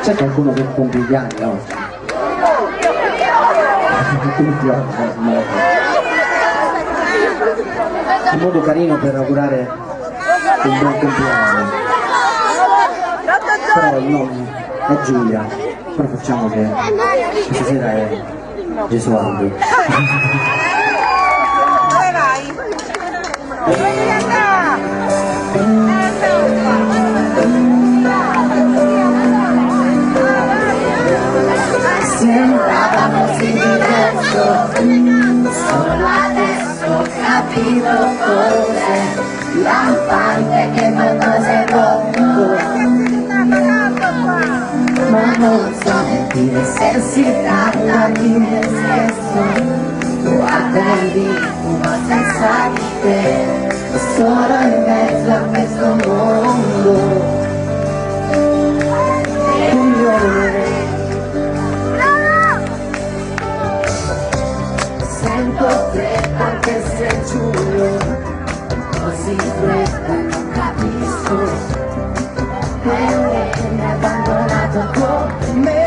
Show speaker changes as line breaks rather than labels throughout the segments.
C'è qualcuno che compie gli anni oggi? Tutti oggi, un modo carino per augurare un buon compleanno. Però il nome è Giulia, però facciamo che questa sera è Gesualdo.
Dove vai? Dove devi andare?
Sembrava così diverso, solo adesso ho capito cos'è lampante che qualcosa è rotto, ma non so che dire se si tratta di me stesso. Guarda lì, ma senza di te, solo in mezzo a questo mondo. Sento freddo anche se giuro, così freddo non capisco perché mi hai abbandonato come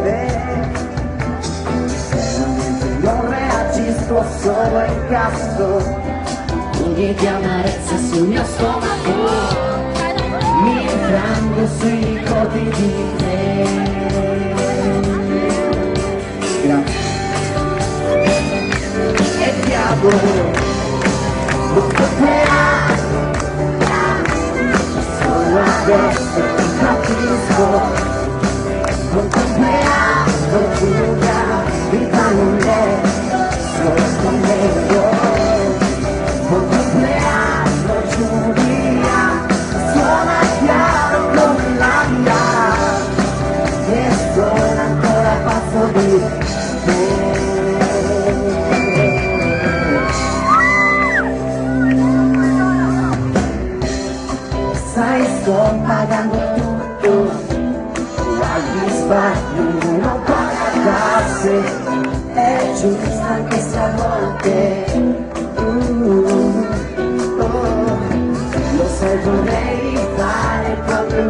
veramente non reagisco, solo incasso pugni di amarezza sul mio stomaco, mi infrango sui nipoti di te. Grazie. Non compleanno, solo adesso ti capisco. Non compleanno, Giulia, vita non è solo scommetto. Non compleanno, Giulia, suona chiaro come l'aria, e sono ancora pazzo di te. Sai, sto pagando tutto, agli sbagli non paga tasse, è giusto anche se a volte lo sai, vorrei fare proprio